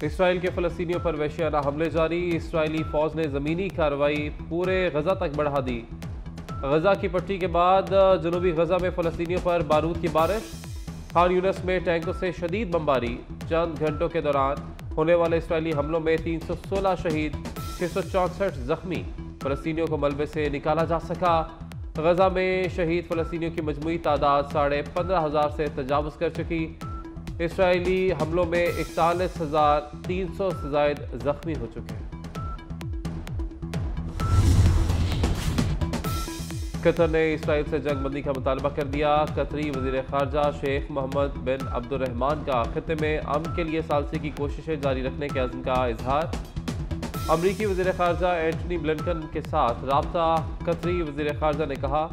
Israel के फ़लस्तीनियों पर वहशियाना हमले जारी। इसराइली फ़ौज ने ज़मीनी कार्रवाई पूरे गजा तक बढ़ा दी। गजा की पट्टी के बाद जनूबी गजा में फ़लस्तीनियों पर बारूद की बारिश। खान यूनिस में टैंकों से शदीद बमबारी। चंद घंटों के दौरान होने वाले इसराइली हमलों में 316 शहीद, 664 जख्मी। फ़लस्तीनियों को मलबे से निकाला जा सका। गजा में शहीद फ़लस्तीनियों की मजमूई तादाद 15,500 से तजावुज़ कर चुकी। इसराइली हमलों में 41,300 से ज़ायद जख्मी हो चुके हैं। कतर ने इसराइल से जंग बंदी का मुतालबा कर दिया। कतरी वज़ीर ख़ारजा शेख मोहम्मद बिन अब्दुर्रहमान का खित्ते में अमन के लिए सालसी की कोशिशें जारी रखने के अज़्म का इजहार। अमरीकी वज़ीर ख़ारजा एंटनी ब्लिंकन के साथ राब्ता। कतरी वज़ीर ख़ारजा ने कहा,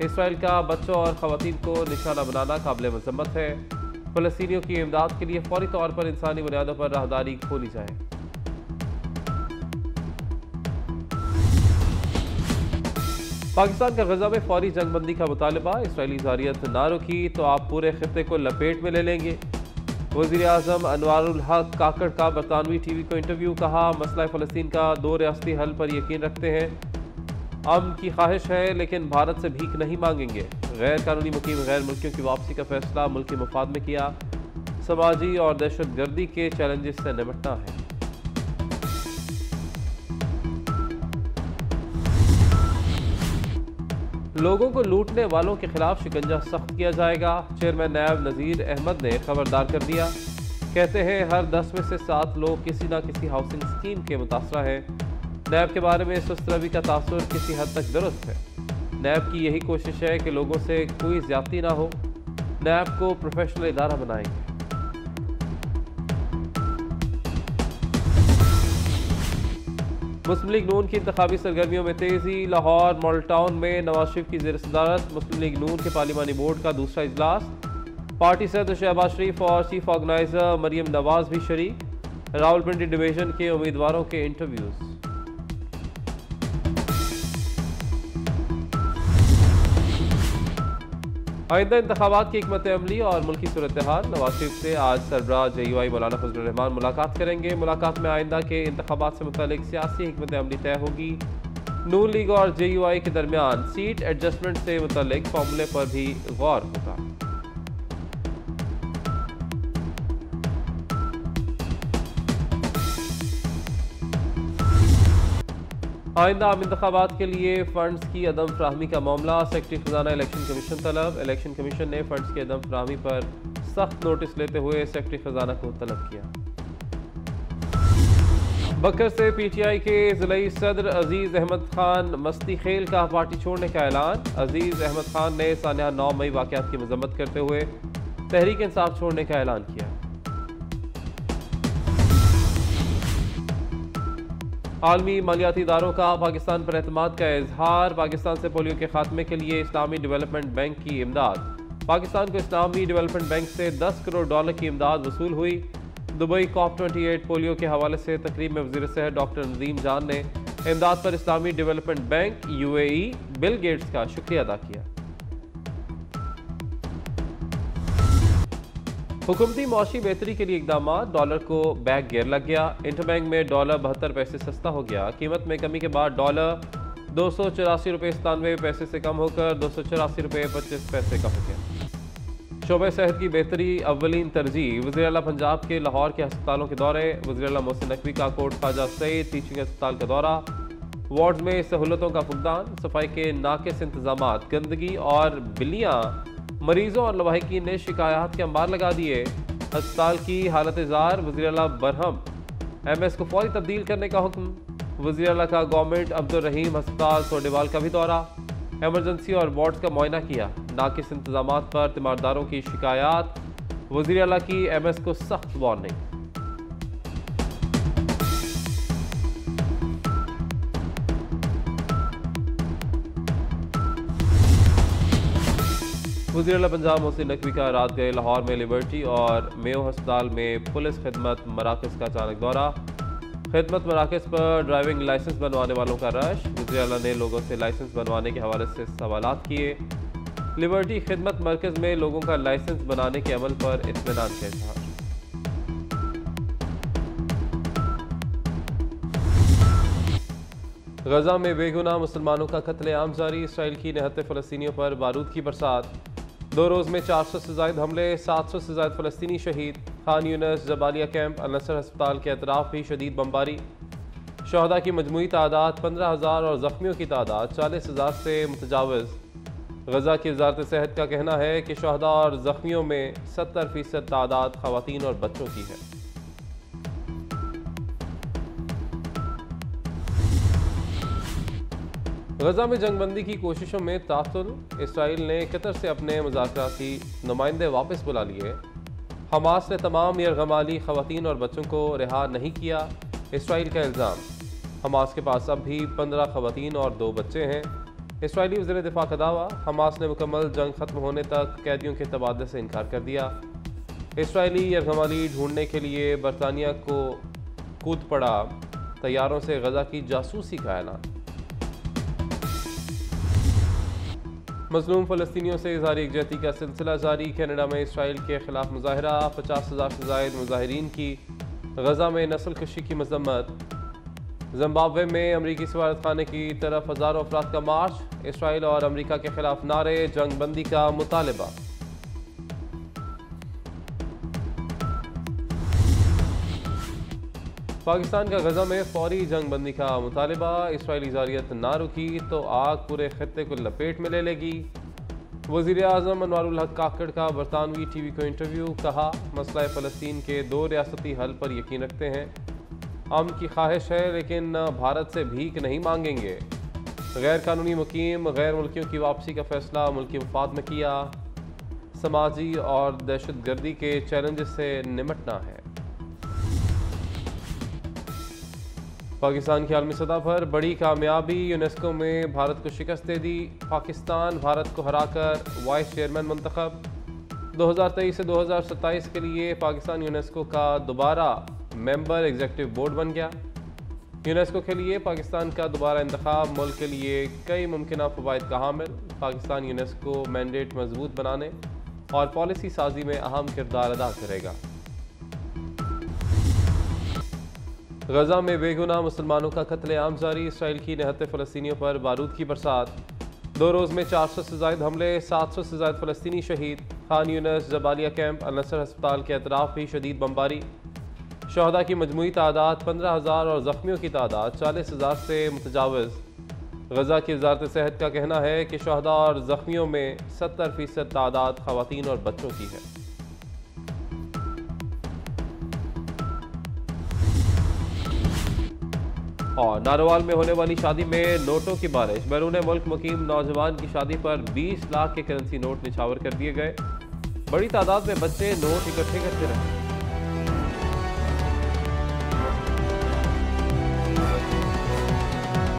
इसराइल का बच्चों और ख़वातीन को निशाना बनाना काबिल मज़म्मत है। फ़लस्तीनियों की इमदाद के लिए फौरी तौर पर इंसानी बुनियादों पर राहदारी खोली जाए। पाकिस्तान का गजा में फौरी जंगबंदी का मुतालबा। इसराइली जारियत ना रुकी तो आप पूरे खित्ते को लपेट में ले लेंगे। वज़ीर आज़म अनवारुल हक काकड़ का बरतानवी टीवी को इंटरव्यू। कहा, मसला फ़लस्तीन का 2 रियासती हल पर यकीन रखते हैं। अमन की ख्वाहिश है लेकिन भारत से भीख नहीं मांगेंगे। गैर कानूनी मुकीम गैर मुल्कियों की वापसी का फैसला मुल्क के मफाद में किया। समाजी और दहशतगर्दी के चैलेंजेस से निपटना है। लोगों को लूटने वालों के खिलाफ शिकंजा सख्त किया जाएगा। चेयरमैन नायब नज़ीर अहमद ने खबरदार कर दिया। कहते हैं हर 10 में से 7 लोग किसी न किसी हाउसिंग स्कीम के मुतासरा हैं। नैब के बारे में सुस्तरवी का तासुर किसी हद तक दुरुस्त है। नैब की यही कोशिश है कि लोगों से कोई ज्यादती ना हो। नैब को प्रोफेशनल इदारा बनाएंगे। मुस्लिम लीग नून की इंतखाबी सरगर्मियों में तेजी। लाहौर मॉडल टाउन में नवाज शरीफ की ज़ेर सदारत मुस्लिम लीग नून के पार्लिमानी बोर्ड का दूसरा इजलास। पार्टी सदर शहबाज शरीफ और चीफ ऑर्गेनाइजर मरियम नवाज भी शरीक। रावलपिंडी डिवीजन के उम्मीदवारों के इंटरव्यूज। आइंदा इंतखाबात की हिकमत अमली और मुल्की सूरत हाल। नवाज शरीफ से आज सरबराह JUI मौलाना फजलुर रहमान मुलाकात करेंगे। मुलाकात में आइंदा के इंतखाबात से मुतालिक सियासी हिकमत अमली तय होगी। नून लीग और JUI के दरमियान सीट एडजस्टमेंट से मुतालिक फॉर्मूले पर भी गौर होगा। आइंदा आम इंतखाबात के लिए फंड्स की अदम फ्राहमी का मामला। सेक्रेटरी खजाना इलेक्शन कमीशन तलब। इलेक्शन कमीशन ने फंड्स की अदम फ्राहमी पर सख्त नोटिस लेते हुए सेक्रेटरी खजाना को तलब किया। बकर से PTI के ज़िलाई सदर अजीज़ अहमद खान मस्ती खेल का पार्टी छोड़ने का ऐलान। अजीज़ अहमद खान ने सानिया 9 मई वाक़यात की मजम्मत करते हुए तहरीक इंसाफ छोड़ने का ऐलान किया। आलमी मालियाती इदारों का पाकिस्तान पर एतमाद का इजहार। पाकिस्तान से पोलियो के खात्मे के लिए इस्लामी डेवलपमेंट बैंक की इमदाद। पाकिस्तान को इस्लामी डेवलपमेंट बैंक से $10 करोड़ की इमदाद वसूल हुई। दुबई COP28 पोलियो के हवाले से तकरीब में वज़ीर सेहत डॉक्टर नदीम जान ने इमदाद पर इस्लामी development bank UAE Bill Gates का शुक्रिया अदा किया। हुकूमती मौशी बेहतरी के लिए इकदाम। डॉलर को बैक गियर लग गया। इंटरबैंक में डॉलर 72 पैसे सस्ता हो गया। कीमत में कमी के बाद डॉलर 284 रुपये 97 पैसे से कम होकर 284 रुपये 25 पैसे का हो गया। शोबे सेहत की बेहतरी अव्वलीन तरजीह। वज़ीर आला पंजाब के लाहौर के अस्पतालों के दौरे। वज़ीर आला मोहसिन नकवी का कोट ख्वाजा सईद टीचिंग अस्पताल का दौरा। वार्ड में सहूलतों का फुकदान। सफाई के नाकिस इंतजामात। गंदगी और बिल्लियाँ। मरीजों और लवाहिकीन ने शिकायत के अंबार लगा दिए। अस्पताल की हालत जार। वज़ीर आला बरहम। MS को फौरी तब्दील करने का हुक्म। वज़ीर आला का गवर्नमेंट अब्दुर्रहीम अस्पताल सोडेवाल का भी दौरा। एमरजेंसी और वार्ड का मुआयना किया। नाकिस इंतजामात पर तीमारदारों की शिकायत। वज़ीर आला की MS को सख्त वार्निंग। वज़ीर आला पंजाब मोहसिन नकवी का रात गए लाहौर में लिबर्टी और मेयो अस्पताल में पुलिस खिदमत मराकज़ का अचानक दौरा। खिदमत मराकज़ पर ड्राइविंग लाइसेंस बनवाने वालों का रश। वज़ीर आला ने लोगों से लाइसेंस बनवाने के हवाले से सवालात किए। लिबर्टी खिदमत मरकज़ में लोगों का लाइसेंस बनाने के अमल पर इत्मीनान का इज़हार। गजा में बेगुनाह मुसलमानों का कत्लेआम जारी। इसराइल की निहत्ते फ़लस्तीनियों पर बारूद की बरसात। 2 रोज़ में 400 से ज़ायद हमले, 700 से ज़ायद फ़लस्तीनी शहीद। खान यूनिस, जबालिया कैंप, अल नसर अस्पताल के अतराफ भी शदीद बमबारी। शहदा की मजमूई तादाद 15,000 और ज़ख्मियों की तादाद 40,000 से मुतजावज़। गजा की वजारत सेहत का कहना है कि शहदा और ज़ख्मियों में 70% तादाद ख़वातीन और बच्चों की है। गजा में जंगबंदी की कोशिशों में तातुल। इसराइल ने कतर से अपने मुज़ाकराती नुमाइंदे वापस बुला लिए। हमास ने तमाम यरगमाली ख़वातीन और बच्चों को रिहा नहीं किया। इसराइल का इल्ज़ाम। हमास के पास अब भी 15 ख़वातीन और 2 बच्चे हैं। इसराइली वज़ीर दिफ़ा का दावा। हमास ने मुकम्मल जंग ख़त्म होने तक कैदियों के तबादले से इनकार कर दिया। इसराइली यरगमाली ढूंढने के लिए बरतानिया को कूद पड़ा। तैयारों से गजा की जासूसी का ऐलान। मज़लूम फ़लस्तीनियों से इज़हार यकजहती का सिलसिला जारी। कनाडा में इसराइल के ख़िलाफ़ मुज़ाहरा। 50,000 से ज़ायद मुज़ाहिरीन की गजा में नस्ल कशी की मज़म्मत। जिम्बाब्वे में अमरीकी सफारत खाने की तरफ हज़ारों अफराद का मार्च। इसराइल और अमरीका के ख़िलाफ़ नारे, जंग बंदी का मुतालबा। पाकिस्तान का गजा में फौरी जंग बंदी का मुतालबा। इसराइली जारियत ना रुकी तो आग पूरे खत्ते को लपेट में ले लेगी। वज़ीर आज़म अनवारुल हक काकड़ का बरतानवी टीवी को इंटरव्यू। कहा, मसला फ़लस्तीन के 2 रियासती हल पर यकीन रखते हैं। अमन की ख्वाहिश है लेकिन भारत से भीख नहीं मांगेंगे। गैर कानूनी मुकीम गैर मुल्कियों की वापसी का फैसला मुल्की मफाद में किया। समाजी और दहशत गर्दी के चैलेंजेस से निमटना है। पाकिस्तान की आलमी सतह पर बड़ी कामयाबी। यूनेस्को में भारत को शिकस्त दे दी। पाकिस्तान भारत को हराकर वाइस चेयरमैन मुंतखब। 2023 से 2027 के लिए पाकिस्तान यूनेस्को का दोबारा मेंबर एग्जीक्यूटिव बोर्ड बन गया। यूनेस्को के लिए पाकिस्तान का दोबारा इंतखाब मुल्क के लिए कई मुमकिन फ़वाइद का हामिल। पाकिस्तान यूनेस्को मैंडेट मजबूत बनाने और पॉलिसी साजी में अहम किरदार अदा करेगा। गजा में बेगुनाह मुसलमानों का कत्लेआम जारी। इसराइल की निहत्ते फ़लस्तीनियों पर बारूद की बरसात। 2 रोज़ में 400 से ज़ायद हमले, 700 से ज़ायद फ़लस्तीनी शहीद। खान यूनिस, जबालिया कैंप, अल नसर अस्पताल के अतराफ भी शदीद बमबारी। शहदा की मजमूई तादाद 15,000 और ज़ख्मियों की तादाद 40,000 से मुतजावज़। गजा की वजारत सेहत का कहना है कि शहदा और ज़ख्मियों में 70% तादाद ख़वातीन और बच्चों की है। और नारोवाल में होने वाली शादी में नोटों की बारिश। बैरून मुल्क मुकीम नौजवान की शादी पर 20 लाख के करेंसी नोट निछावर कर दिए गए। बड़ी तादाद में बच्चे नोट इकट्ठे करते रहे।